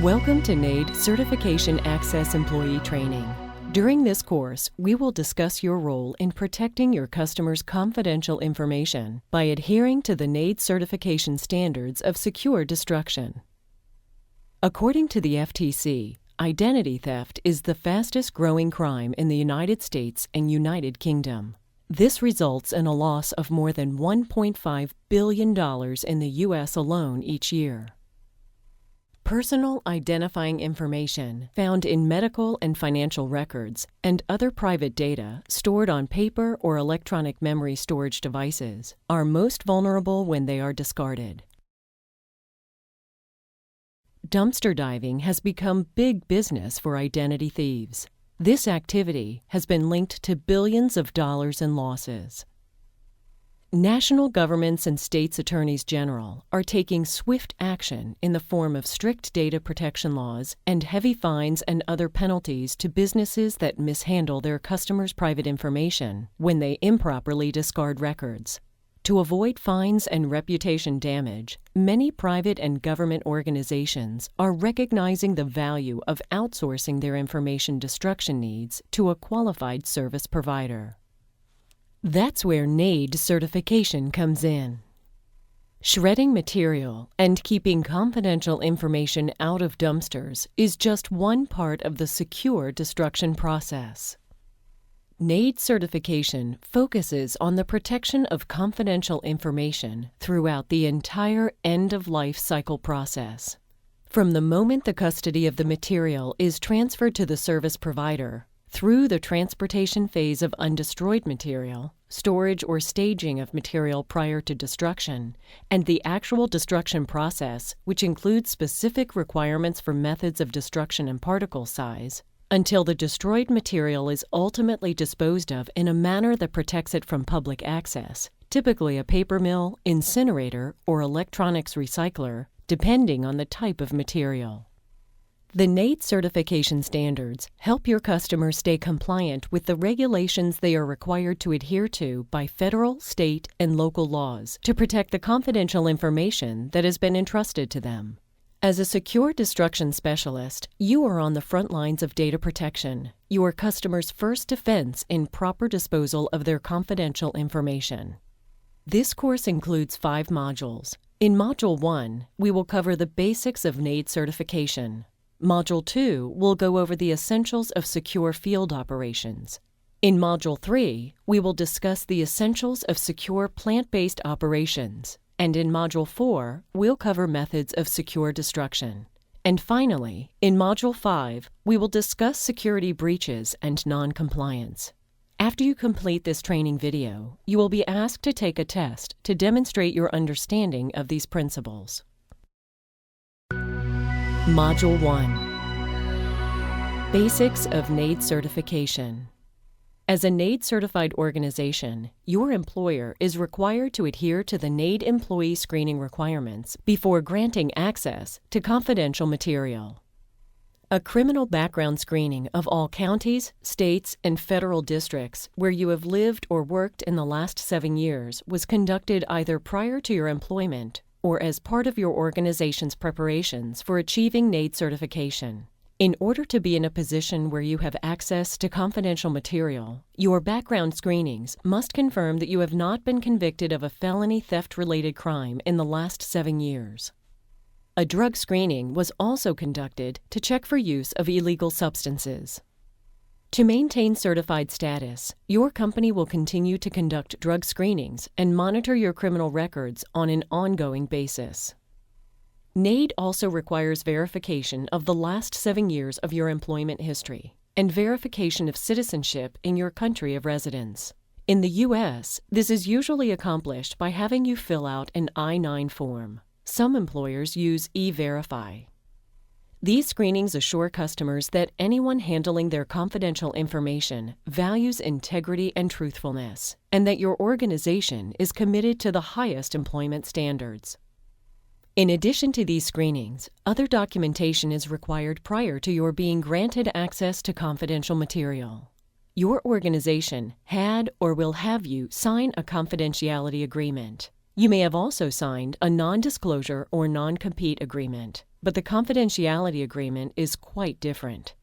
Welcome to NAID Certification Access Employee Training. During this course, we will discuss your role in protecting your customers' confidential information by adhering to the NAID certification standards of secure destruction. According to the FTC, identity theft is the fastest growing crime in the United States and United Kingdom. This results in a loss of more than $1.5 billion in the U.S. alone each year. Personal identifying information found in medical and financial records and other private data stored on paper or electronic memory storage devices are most vulnerable when they are discarded. Dumpster diving has become big business for identity thieves. This activity has been linked to billions of dollars in losses. National governments and states' attorneys general are taking swift action in the form of strict data protection laws and heavy fines and other penalties to businesses that mishandle their customers' private information when they improperly discard records. To avoid fines and reputation damage, many private and government organizations are recognizing the value of outsourcing their information destruction needs to a qualified service provider. That's where NAID certification comes in. Shredding material and keeping confidential information out of dumpsters is just one part of the secure destruction process. NAID certification focuses on the protection of confidential information throughout the entire end-of-life cycle process. From the moment the custody of the material is transferred to the service provider, through the transportation phase of undestroyed material, storage or staging of material prior to destruction, and the actual destruction process, which includes specific requirements for methods of destruction and particle size, until the destroyed material is ultimately disposed of in a manner that protects it from public access, typically a paper mill, incinerator, or electronics recycler, depending on the type of material. The NAID certification standards help your customers stay compliant with the regulations they are required to adhere to by federal, state, and local laws to protect the confidential information that has been entrusted to them. As a secure destruction specialist, you are on the front lines of data protection, your customers' first defense in proper disposal of their confidential information. This course includes 5 modules. In Module 1, we will cover the basics of NAID certification. Module 2 will go over the essentials of secure field operations. In Module 3, we will discuss the essentials of secure plant-based operations. And in Module 4, we'll cover methods of secure destruction. And finally, in Module 5, we will discuss security breaches and non-compliance. After you complete this training video, you will be asked to take a test to demonstrate your understanding of these principles. Module 1. Basics of NAID certification. As a NAID certified organization, your employer is required to adhere to the NAID employee screening requirements before granting access to confidential material. A criminal background screening of all counties, states, and federal districts where you have lived or worked in the last 7 years was conducted either prior to your employment or as part of your organization's preparations for achieving NAID certification. In order to be in a position where you have access to confidential material, your background screenings must confirm that you have not been convicted of a felony theft-related crime in the last 7 years. A drug screening was also conducted to check for use of illegal substances. To maintain certified status, your company will continue to conduct drug screenings and monitor your criminal records on an ongoing basis. NAID also requires verification of the last 7 years of your employment history and verification of citizenship in your country of residence. In the U.S., this is usually accomplished by having you fill out an I-9 form. Some employers use E-Verify. These screenings assure customers that anyone handling their confidential information values integrity and truthfulness, and that your organization is committed to the highest employment standards. In addition to these screenings, other documentation is required prior to your being granted access to confidential material. Your organization had or will have you sign a confidentiality agreement. You may have also signed a non-disclosure or non-compete agreement. but the confidentiality agreement is quite different.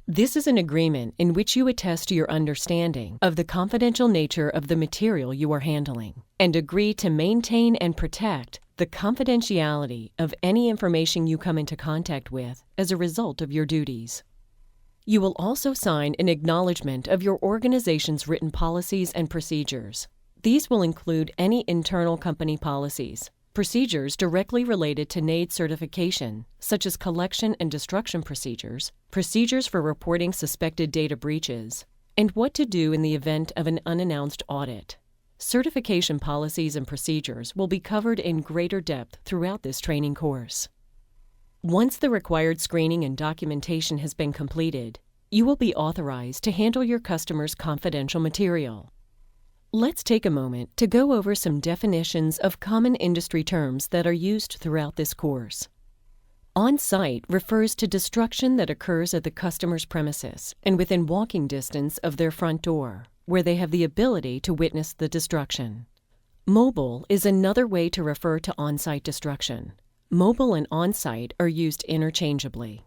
This is an agreement in which you attest your understanding of the confidential nature of the material you are handling and agree to maintain and protect the confidentiality of any information you come into contact with as a result of your duties. You will also sign an acknowledgement of your organization's written policies and procedures. These will include any internal company policies, procedures directly related to NAID certification, such as collection and destruction procedures, procedures for reporting suspected data breaches, and what to do in the event of an unannounced audit. Certification policies and procedures will be covered in greater depth throughout this training course. Once the required screening and documentation has been completed, you will be authorized to handle your customer's confidential material. Let's take a moment to go over some definitions of common industry terms that are used throughout this course. On-site refers to destruction that occurs at the customer's premises and within walking distance of their front door, where they have the ability to witness the destruction. Mobile is another way to refer to on-site destruction. Mobile and on-site are used interchangeably.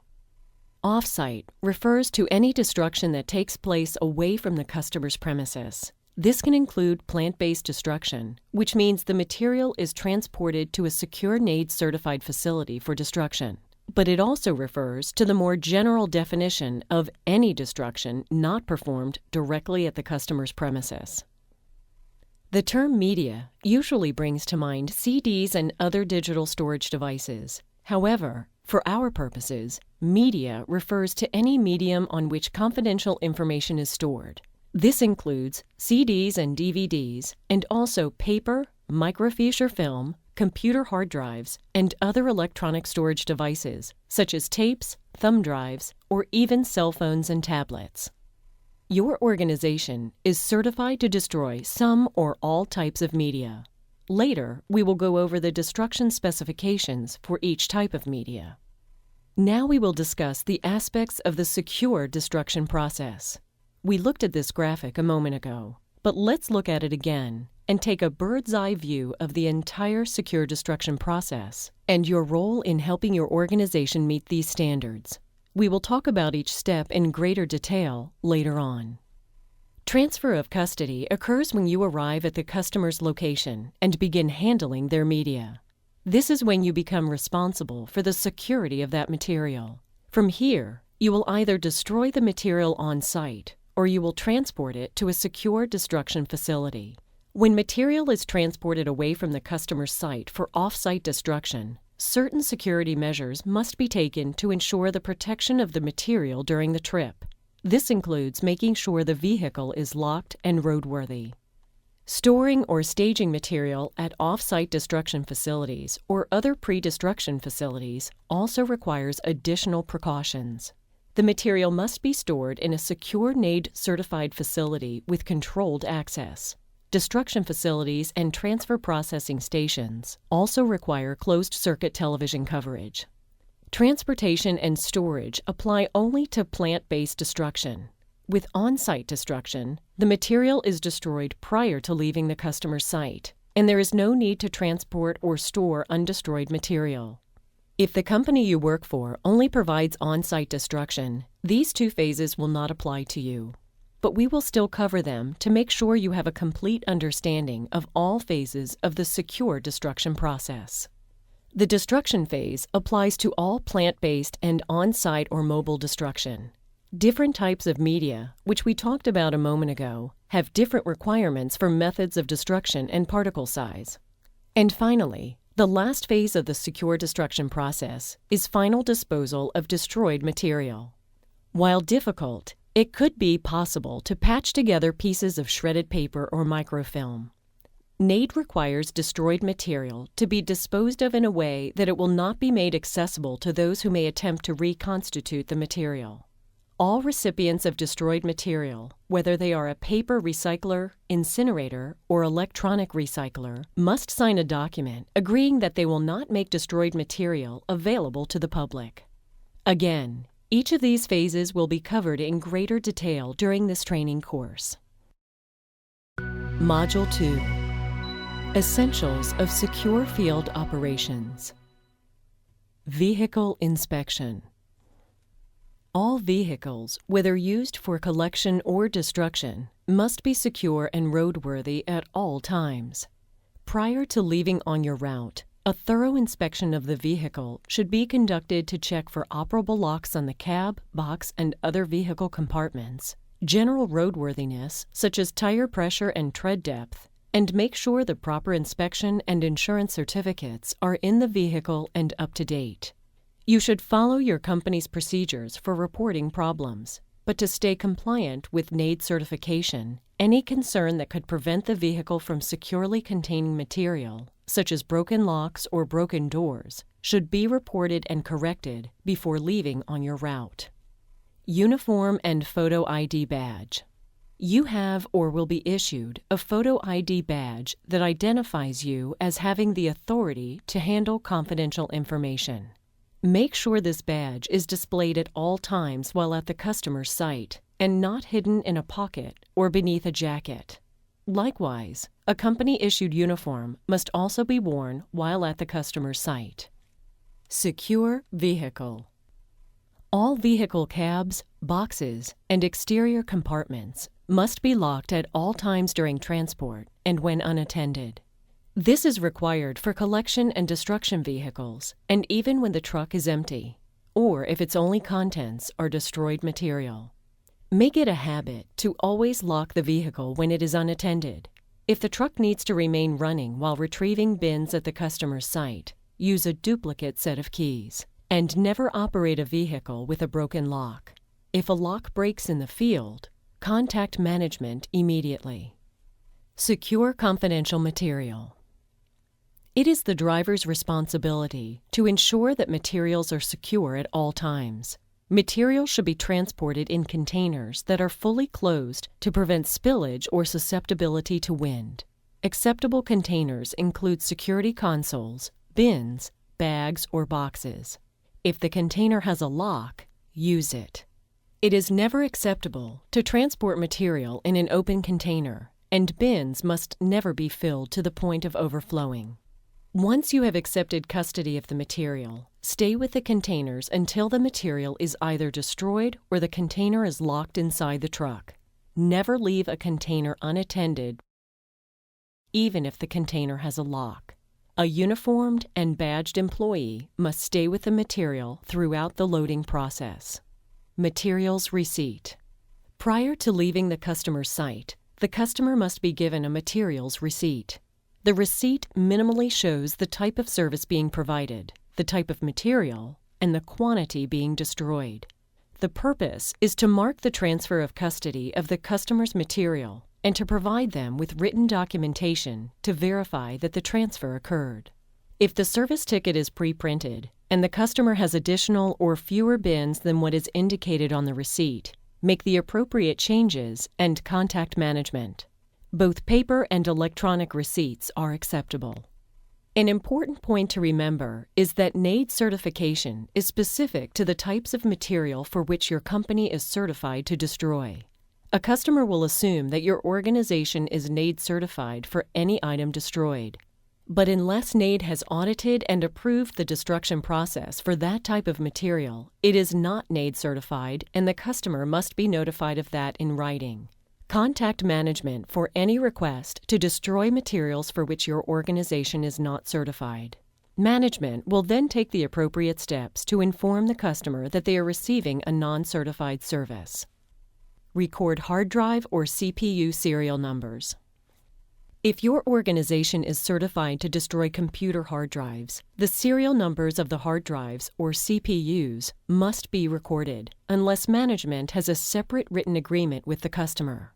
Off-site refers to any destruction that takes place away from the customer's premises. This can include plant-based destruction, which means the material is transported to a secure NAID-certified facility for destruction. But it also refers to the more general definition of any destruction not performed directly at the customer's premises. The term media usually brings to mind CDs and other digital storage devices. However, for our purposes, media refers to any medium on which confidential information is stored. This includes CDs and DVDs, and also paper, microfiche or film, computer hard drives, and other electronic storage devices, such as tapes, thumb drives, or even cell phones and tablets. Your organization is certified to destroy some or all types of media. Later, we will go over the destruction specifications for each type of media. Now we will discuss the aspects of the secure destruction process. We looked at this graphic a moment ago, but let's look at it again and take a bird's-eye view of the entire secure destruction process and your role in helping your organization meet these standards. We will talk about each step in greater detail later on. Transfer of custody occurs when you arrive at the customer's location and begin handling their media. This is when you become responsible for the security of that material. From here, you will either destroy the material on site or you will transport it to a secure destruction facility. When material is transported away from the customer's site for off-site destruction, certain security measures must be taken to ensure the protection of the material during the trip. This includes making sure the vehicle is locked and roadworthy. Storing or staging material at off-site destruction facilities or other pre-destruction facilities also requires additional precautions. The material must be stored in a secure NAID-certified facility with controlled access. Destruction facilities and transfer processing stations also require closed-circuit television coverage. Transportation and storage apply only to plant-based destruction. With on-site destruction, the material is destroyed prior to leaving the customer's site, and there is no need to transport or store undestroyed material. If the company you work for only provides on-site destruction, these two phases will not apply to you. But we will still cover them to make sure you have a complete understanding of all phases of the secure destruction process. The destruction phase applies to all plant-based and on-site or mobile destruction. Different types of media, which we talked about a moment ago, have different requirements for methods of destruction and particle size. And finally, the last phase of the secure destruction process is final disposal of destroyed material. While difficult, it could be possible to patch together pieces of shredded paper or microfilm. NAID requires destroyed material to be disposed of in a way that it will not be made accessible to those who may attempt to reconstitute the material. All recipients of destroyed material, whether they are a paper recycler, incinerator, or electronic recycler, must sign a document agreeing that they will not make destroyed material available to the public. Again, each of these phases will be covered in greater detail during this training course. Module 2: Essentials of Secure Field Operations. Vehicle inspection. All vehicles, whether used for collection or destruction, must be secure and roadworthy at all times. Prior to leaving on your route, a thorough inspection of the vehicle should be conducted to check for operable locks on the cab, box, and other vehicle compartments, general roadworthiness, such as tire pressure and tread depth, and make sure the proper inspection and insurance certificates are in the vehicle and up to date. You should follow your company's procedures for reporting problems, but to stay compliant with NAID certification, any concern that could prevent the vehicle from securely containing material, such as broken locks or broken doors, should be reported and corrected before leaving on your route. Uniform and photo ID badge. You have or will be issued a photo ID badge that identifies you as having the authority to handle confidential information. Make sure this badge is displayed at all times while at the customer's site and not hidden in a pocket or beneath a jacket. Likewise, a company-issued uniform must also be worn while at the customer's site. Secure vehicle. All vehicle cabs, boxes, and exterior compartments must be locked at all times during transport and when unattended. This is required for collection and destruction vehicles, and even when the truck is empty, or if its only contents are destroyed material. Make it a habit to always lock the vehicle when it is unattended. If the truck needs to remain running while retrieving bins at the customer's site, use a duplicate set of keys, and never operate a vehicle with a broken lock. If a lock breaks in the field, contact management immediately. Secure confidential material. It is the driver's responsibility to ensure that materials are secure at all times. Materials should be transported in containers that are fully closed to prevent spillage or susceptibility to wind. Acceptable containers include security consoles, bins, bags, or boxes. If the container has a lock, use it. It is never acceptable to transport material in an open container, and bins must never be filled to the point of overflowing. Once you have accepted custody of the material, stay with the containers until the material is either destroyed or the container is locked inside the truck. Never leave a container unattended, even if the container has a lock. A uniformed and badged employee must stay with the material throughout the loading process. Materials receipt. Prior to leaving the customer's site, the customer must be given a materials receipt. The receipt minimally shows the type of service being provided, the type of material, and the quantity being destroyed. The purpose is to mark the transfer of custody of the customer's material and to provide them with written documentation to verify that the transfer occurred. If the service ticket is pre-printed and the customer has additional or fewer bins than what is indicated on the receipt, make the appropriate changes and contact management. Both paper and electronic receipts are acceptable. An important point to remember is that NAID certification is specific to the types of material for which your company is certified to destroy. A customer will assume that your organization is NAID certified for any item destroyed. But unless NAID has audited and approved the destruction process for that type of material, it is not NAID certified, and the customer must be notified of that in writing. Contact management for any request to destroy materials for which your organization is not certified. Management will then take the appropriate steps to inform the customer that they are receiving a non-certified service. Record hard drive or CPU serial numbers. If your organization is certified to destroy computer hard drives, the serial numbers of the hard drives, or CPUs, must be recorded unless management has a separate written agreement with the customer.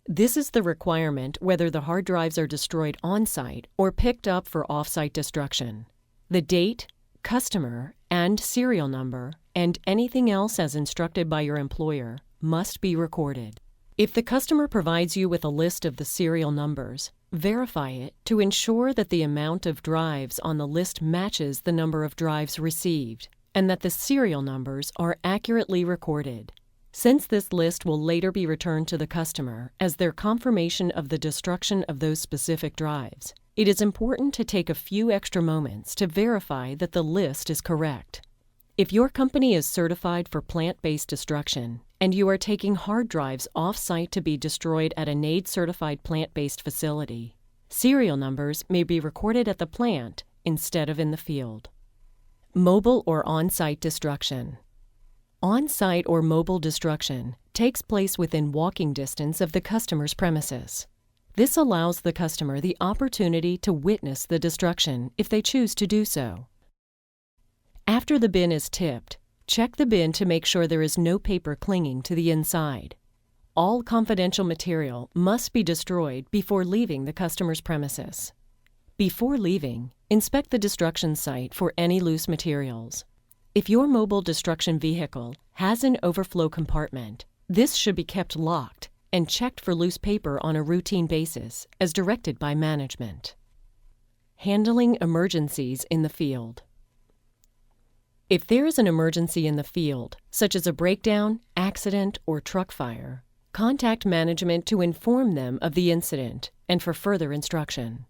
This is the requirement whether the hard drives are destroyed on-site or picked up for off-site destruction. The date, customer, and serial number, and anything else as instructed by your employer, must be recorded. If the customer provides you with a list of the serial numbers, verify it to ensure that the amount of drives on the list matches the number of drives received and that the serial numbers are accurately recorded. Since this list will later be returned to the customer as their confirmation of the destruction of those specific drives, it is important to take a few extra moments to verify that the list is correct. If your company is certified for plant-based destruction and you are taking hard drives off-site to be destroyed at a NAID-certified plant-based facility, serial numbers may be recorded at the plant instead of in the field. Mobile or on-site destruction. On-site or mobile destruction takes place within walking distance of the customer's premises. This allows the customer the opportunity to witness the destruction if they choose to do so. After the bin is tipped, check the bin to make sure there is no paper clinging to the inside. All confidential material must be destroyed before leaving the customer's premises. Before leaving, inspect the destruction site for any loose materials. If your mobile destruction vehicle has an overflow compartment, this should be kept locked and checked for loose paper on a routine basis as directed by management. Handling emergencies in the field. If there is an emergency in the field, such as a breakdown, accident, or truck fire, contact management to inform them of the incident and for further instruction.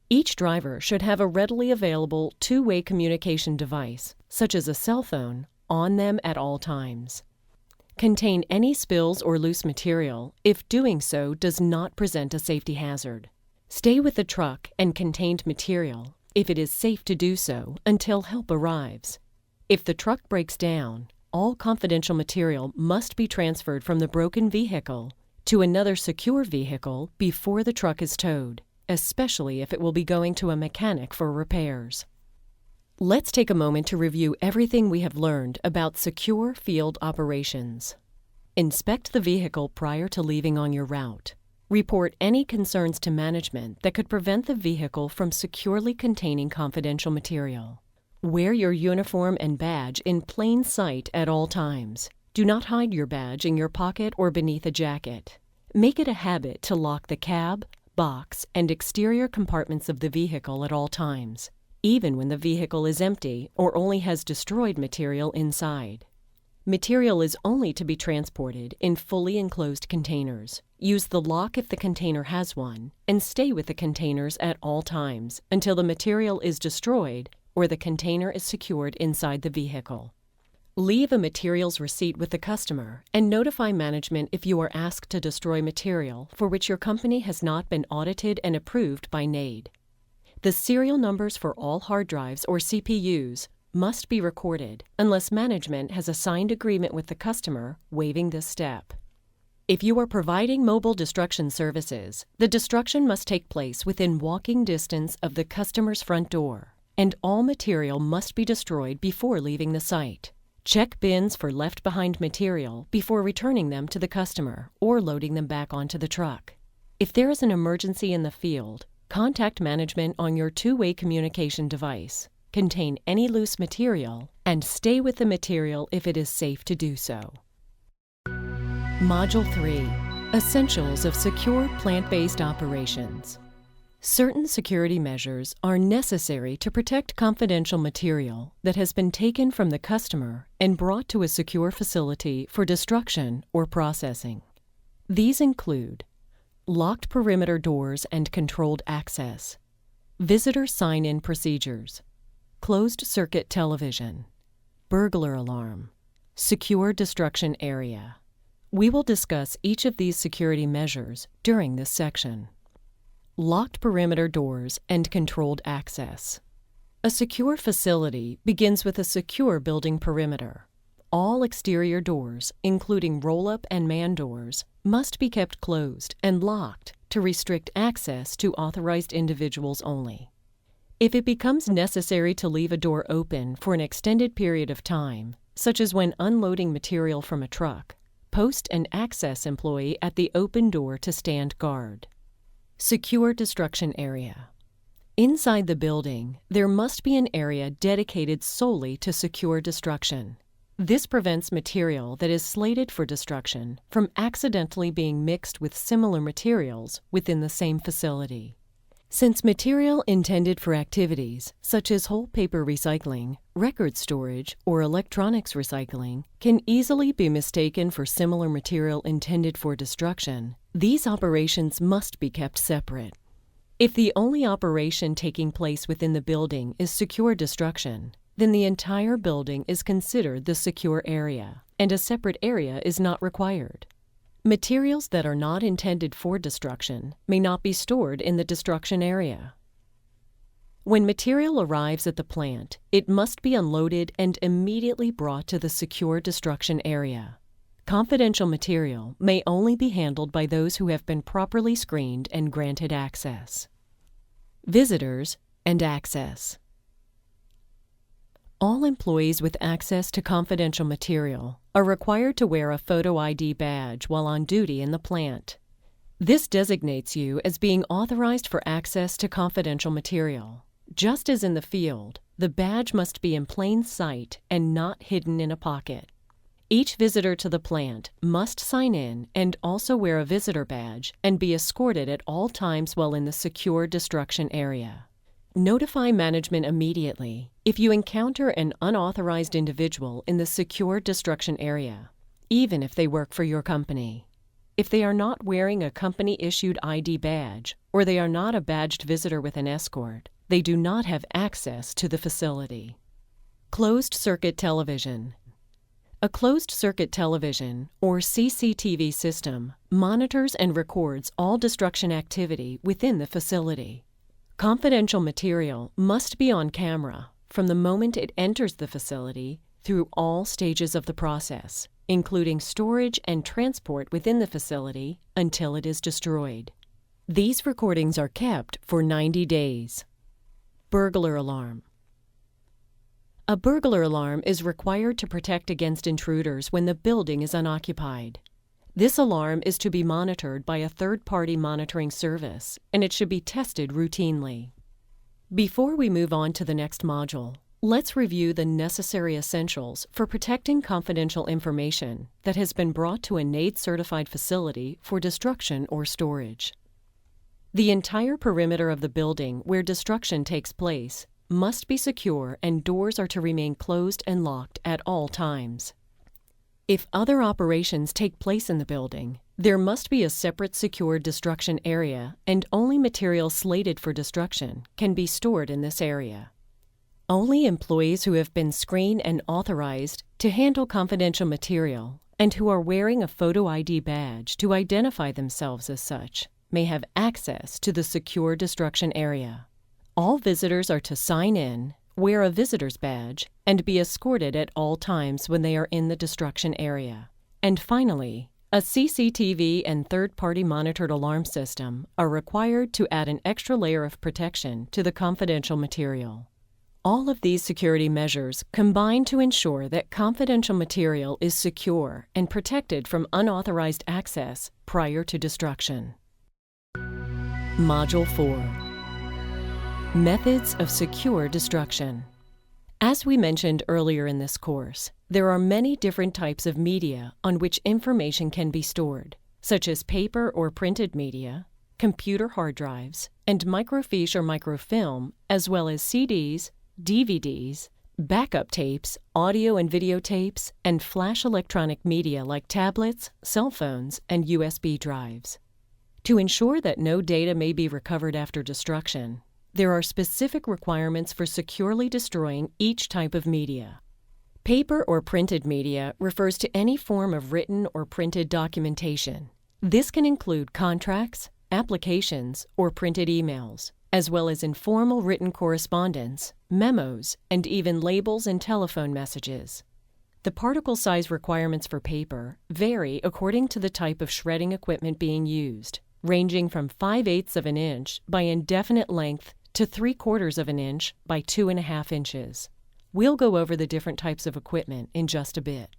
Each driver should have a readily available two-way communication device, such as a cell phone, on them at all times. Contain any spills or loose material if doing so does not present a safety hazard. Stay with the truck and contained material if it is safe to do so until help arrives. If the truck breaks down, all confidential material must be transferred from the broken vehicle to another secure vehicle before the truck is towed, especially if it will be going to a mechanic for repairs. Let's take a moment to review everything we have learned about secure field operations. Inspect the vehicle prior to leaving on your route. Report any concerns to management that could prevent the vehicle from securely containing confidential material. Wear your uniform and badge in plain sight at all times. Do not hide your badge in your pocket or beneath a jacket. Make it a habit to lock the cab, box, and exterior compartments of the vehicle at all times, even when the vehicle is empty or only has destroyed material inside. Material is only to be transported in fully enclosed containers. Use the lock if the container has one, and stay with the containers at all times until the material is destroyed or the container is secured inside the vehicle. Leave a materials receipt with the customer and notify management if you are asked to destroy material for which your company has not been audited and approved by NAID. The serial numbers for all hard drives or CPUs must be recorded unless management has a signed agreement with the customer waiving this step. If you are providing mobile destruction services, the destruction must take place within walking distance of the customer's front door, and all material must be destroyed before leaving the site. Check bins for left-behind material before returning them to the customer or loading them back onto the truck. If there is an emergency in the field, contact management on your two-way communication device. Contain any loose material and stay with the material if it is safe to do so. Module 3: Essentials of Secure Plant-Based Operations. Certain security measures are necessary to protect confidential material that has been taken from the customer and brought to a secure facility for destruction or processing. These include locked perimeter doors and controlled access, visitor sign-in procedures, closed-circuit television, burglar alarm, secure destruction area. We will discuss each of these security measures during this section. Locked perimeter doors and controlled access. A secure facility begins with a secure building perimeter. All exterior doors, including roll-up and man doors, must be kept closed and locked to restrict access to authorized individuals only. If it becomes necessary to leave a door open for an extended period of time, such as when unloading material from a truck, post an access employee at the open door to stand guard. Secure destruction area. Inside the building, there must be an area dedicated solely to secure destruction. This prevents material that is slated for destruction from accidentally being mixed with similar materials within the same facility. Since material intended for activities such as whole paper recycling, record storage, or electronics recycling can easily be mistaken for similar material intended for destruction, these operations must be kept separate. If the only operation taking place within the building is secure destruction, then the entire building is considered the secure area, and a separate area is not required. Materials that are not intended for destruction may not be stored in the destruction area. When material arrives at the plant, it must be unloaded and immediately brought to the secure destruction area. Confidential material may only be handled by those who have been properly screened and granted access. Visitors and access. All employees with access to confidential material are required to wear a photo ID badge while on duty in the plant. This designates you as being authorized for access to confidential material. Just as in the field, the badge must be in plain sight and not hidden in a pocket. Each visitor to the plant must sign in and also wear a visitor badge and be escorted at all times while in the secure destruction area. Notify management immediately if you encounter an unauthorized individual in the secure destruction area, even if they work for your company. If they are not wearing a company-issued ID badge or they are not a badged visitor with an escort, they do not have access to the facility. Closed-circuit television. A closed-circuit television, or CCTV system, monitors and records all destruction activity within the facility. Confidential material must be on camera from the moment it enters the facility through all stages of the process, including storage and transport within the facility until it is destroyed. These recordings are kept for 90 days. Burglar alarm. A burglar alarm is required to protect against intruders when the building is unoccupied. This alarm is to be monitored by a third-party monitoring service, and it should be tested routinely. Before we move on to the next module, let's review the necessary essentials for protecting confidential information that has been brought to a NAID-certified facility for destruction or storage. The entire perimeter of the building where destruction takes place must be secure and doors are to remain closed and locked at all times. If other operations take place in the building, there must be a separate secure destruction area and only material slated for destruction can be stored in this area. Only employees who have been screened and authorized to handle confidential material and who are wearing a photo ID badge to identify themselves as such may have access to the secure destruction area. All visitors are to sign in, wear a visitor's badge, and be escorted at all times when they are in the destruction area. And finally, a CCTV and third-party monitored alarm system are required to add an extra layer of protection to the confidential material. All of these security measures combine to ensure that confidential material is secure and protected from unauthorized access prior to destruction. Module 4. Methods of secure destruction. As we mentioned earlier in this course, there are many different types of media on which information can be stored, such as paper or printed media, computer hard drives, and microfiche or microfilm, as well as CDs, DVDs, backup tapes, audio and videotapes, and flash electronic media like tablets, cell phones, and USB drives. To ensure that no data may be recovered after destruction, there are specific requirements for securely destroying each type of media. Paper or printed media refers to any form of written or printed documentation. This can include contracts, applications, or printed emails, as well as informal written correspondence, memos, and even labels and telephone messages. The particle size requirements for paper vary according to the type of shredding equipment being used, ranging from 5/8 of an inch by indefinite length to 3/4 of an inch by 2.5 inches. We'll go over the different types of equipment in just a bit.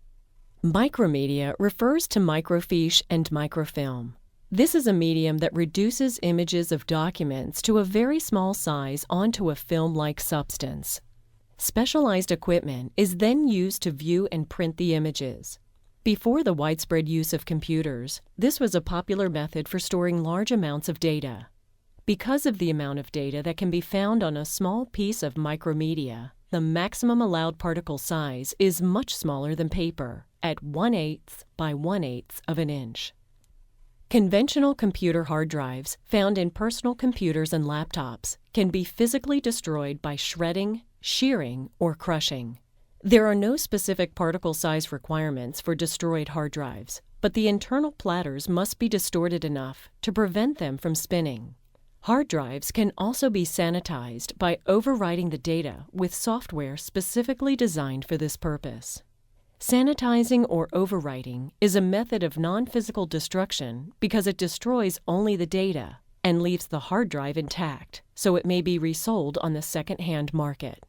Micromedia refers to microfiche and microfilm. This is a medium that reduces images of documents to a very small size onto a film-like substance. Specialized equipment is then used to view and print the images. Before the widespread use of computers, this was a popular method for storing large amounts of data. Because of the amount of data that can be found on a small piece of micromedia, the maximum allowed particle size is much smaller than paper, at 1/8 by 1/8 of an inch. Conventional computer hard drives found in personal computers and laptops can be physically destroyed by shredding, shearing, or crushing. There are no specific particle size requirements for destroyed hard drives, but the internal platters must be distorted enough to prevent them from spinning. Hard drives can also be sanitized by overwriting the data with software specifically designed for this purpose. Sanitizing or overwriting is a method of non-physical destruction because it destroys only the data and leaves the hard drive intact, so it may be resold on the second-hand market.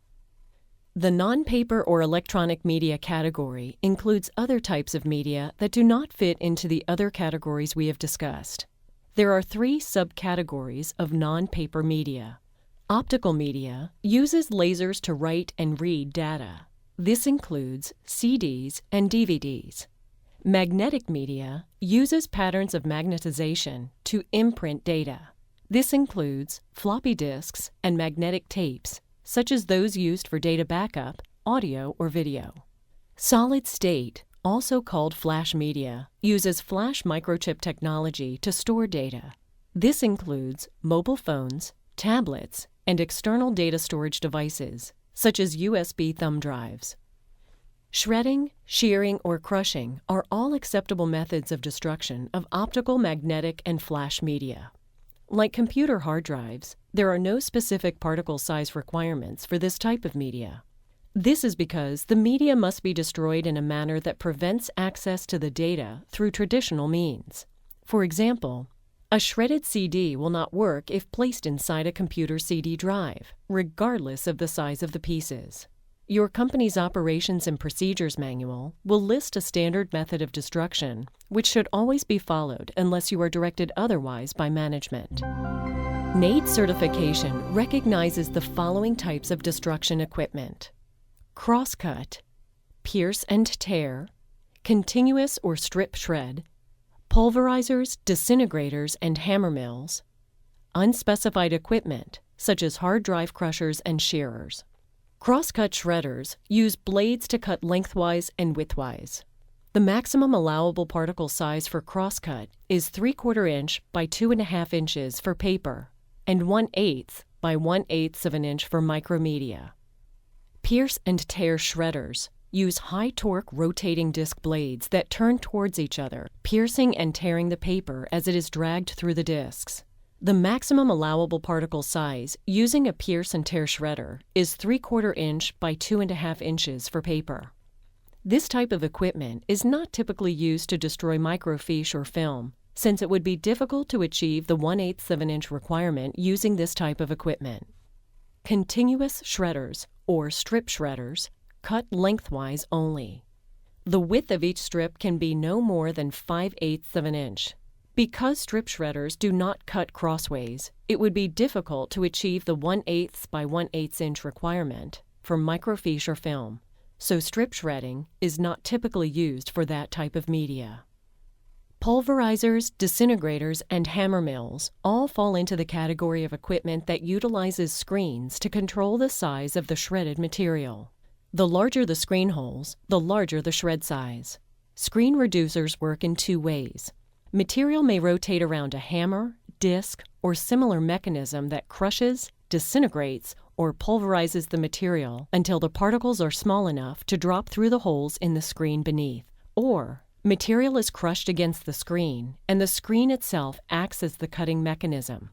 The non-paper or electronic media category includes other types of media that do not fit into the other categories we have discussed. There are 3 subcategories of non-paper media. Optical media uses lasers to write and read data. This includes CDs and DVDs. Magnetic media uses patterns of magnetization to imprint data. This includes floppy disks and magnetic tapes, such as those used for data backup, audio, or video. Solid state, also called flash media, uses flash microchip technology to store data. This includes mobile phones, tablets, and external data storage devices, such as USB thumb drives. Shredding, shearing, or crushing are all acceptable methods of destruction of optical, magnetic, and flash media. Like computer hard drives, there are no specific particle size requirements for this type of media. This is because the media must be destroyed in a manner that prevents access to the data through traditional means. For example, a shredded CD will not work if placed inside a computer CD drive, regardless of the size of the pieces. Your company's Operations and Procedures Manual will list a standard method of destruction, which should always be followed unless you are directed otherwise by management. NAID certification recognizes the following types of destruction equipment: crosscut, pierce and tear, continuous or strip shred, pulverizers, disintegrators, and hammer mills, unspecified equipment such as hard drive crushers and shearers. Crosscut shredders use blades to cut lengthwise and widthwise. The maximum allowable particle size for crosscut is 3/4 inch by 2.5 inches for paper and 1/8 by 1/8 of an inch for micromedia. Pierce and tear shredders use high-torque rotating disc blades that turn towards each other, piercing and tearing the paper as it is dragged through the discs. The maximum allowable particle size using a pierce and tear shredder is 3/4 inch by 2.5 inches for paper. This type of equipment is not typically used to destroy microfiche or film, since it would be difficult to achieve the 1/8 of an inch requirement using this type of equipment. Continuous shredders, or strip shredders, cut lengthwise only. The width of each strip can be no more than 5/8 of an inch. Because strip shredders do not cut crossways, it would be difficult to achieve the 1/8 by 1/8 inch requirement for microfiche or film, so strip shredding is not typically used for that type of media. Pulverizers, disintegrators, and hammer mills all fall into the category of equipment that utilizes screens to control the size of the shredded material. The larger the screen holes, the larger the shred size. Screen reducers work in 2 ways. Material may rotate around a hammer, disc, or similar mechanism that crushes, disintegrates, or pulverizes the material until the particles are small enough to drop through the holes in the screen beneath. Or material is crushed against the screen, and the screen itself acts as the cutting mechanism.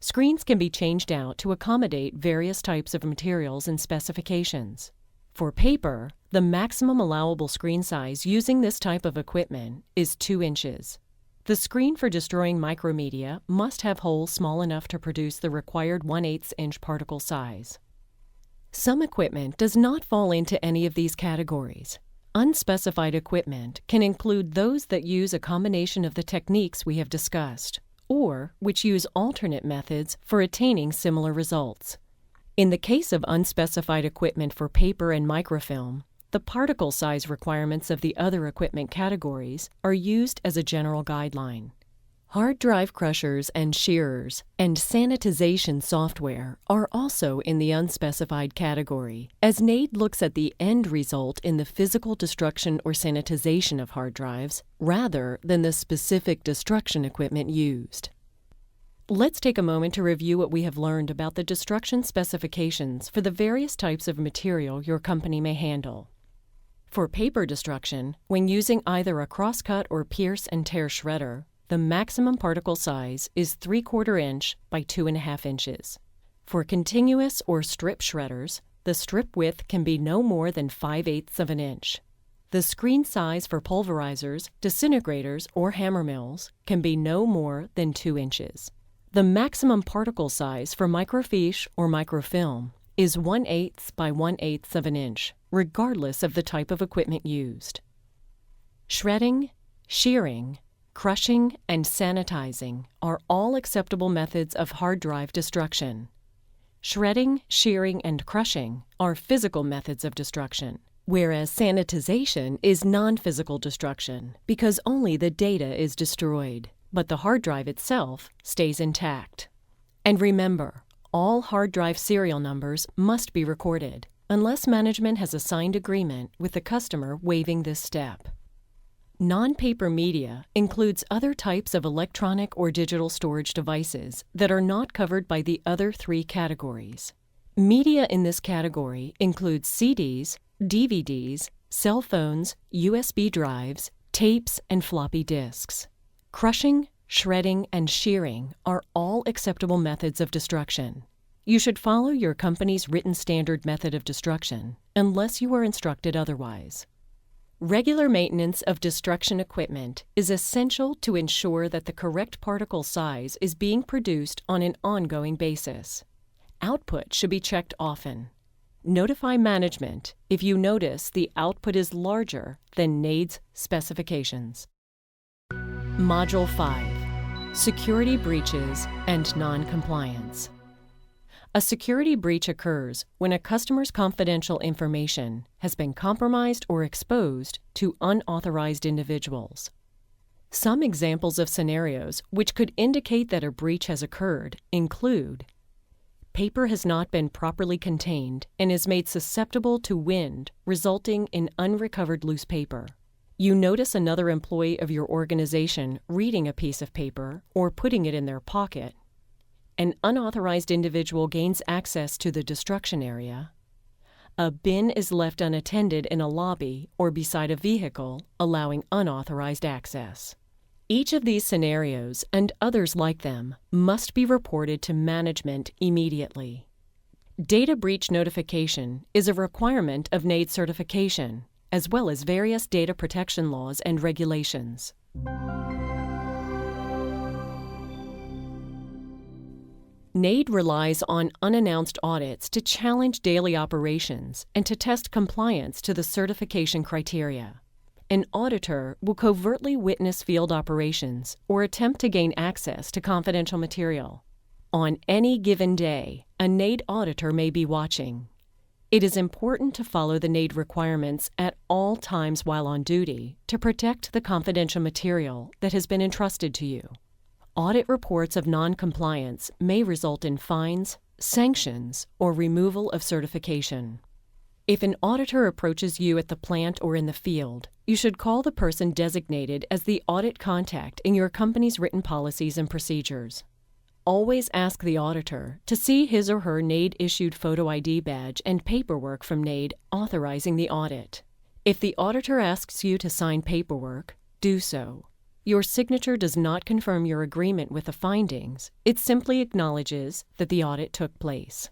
Screens can be changed out to accommodate various types of materials and specifications. For paper, the maximum allowable screen size using this type of equipment is 2 inches. The screen for destroying micromedia must have holes small enough to produce the required 1/8 inch particle size. Some equipment does not fall into any of these categories. Unspecified equipment can include those that use a combination of the techniques we have discussed, or which use alternate methods for attaining similar results. In the case of unspecified equipment for paper and microfilm, the particle size requirements of the other equipment categories are used as a general guideline. Hard drive crushers and shearers and sanitization software are also in the unspecified category, as NAID looks at the end result in the physical destruction or sanitization of hard drives rather than the specific destruction equipment used. Let's take a moment to review what we have learned about the destruction specifications for the various types of material your company may handle. For paper destruction, when using either a crosscut or pierce and tear shredder, the maximum particle size is 3/4 inch by 2.5 inches. For continuous or strip shredders, the strip width can be no more than 5/8 of an inch. The screen size for pulverizers, disintegrators, or hammer mills can be no more than 2 inches. The maximum particle size for microfiche or microfilm is 1/8 by 1/8 of an inch, regardless of the type of equipment used. Shredding, shearing, crushing, and sanitizing are all acceptable methods of hard drive destruction. Shredding, shearing, and crushing are physical methods of destruction, whereas sanitization is non-physical destruction because only the data is destroyed, but the hard drive itself stays intact. And remember, all hard drive serial numbers must be recorded, unless management has a signed agreement with the customer waiving this step. Non-paper media includes other types of electronic or digital storage devices that are not covered by the other 3 categories. Media in this category includes CDs, DVDs, cell phones, USB drives, tapes, and floppy disks. Crushing, shredding, and shearing are all acceptable methods of destruction. You should follow your company's written standard method of destruction unless you are instructed otherwise. Regular maintenance of destruction equipment is essential to ensure that the correct particle size is being produced on an ongoing basis. Output should be checked often. Notify management if you notice the output is larger than NAID's specifications. Module 5: Security Breaches and Non-Compliance. A security breach occurs when a customer's confidential information has been compromised or exposed to unauthorized individuals. Some examples of scenarios which could indicate that a breach has occurred include: paper has not been properly contained and is made susceptible to wind, resulting in unrecovered loose paper. You notice another employee of your organization reading a piece of paper or putting it in their pocket. An unauthorized individual gains access to the destruction area. A bin is left unattended in a lobby or beside a vehicle, allowing unauthorized access. Each of these scenarios and others like them must be reported to management immediately. Data breach notification is a requirement of NAID certification, as well as various data protection laws and regulations. NAID relies on unannounced audits to challenge daily operations and to test compliance to the certification criteria. An auditor will covertly witness field operations or attempt to gain access to confidential material. On any given day, a NAID auditor may be watching. It is important to follow the NAID requirements at all times while on duty to protect the confidential material that has been entrusted to you. Audit reports of non-compliance may result in fines, sanctions, or removal of certification. If an auditor approaches you at the plant or in the field, you should call the person designated as the audit contact in your company's written policies and procedures. Always ask the auditor to see his or her NAID-issued photo ID badge and paperwork from NAID authorizing the audit. If the auditor asks you to sign paperwork, do so. Your signature does not confirm your agreement with the findings. It simply acknowledges that the audit took place.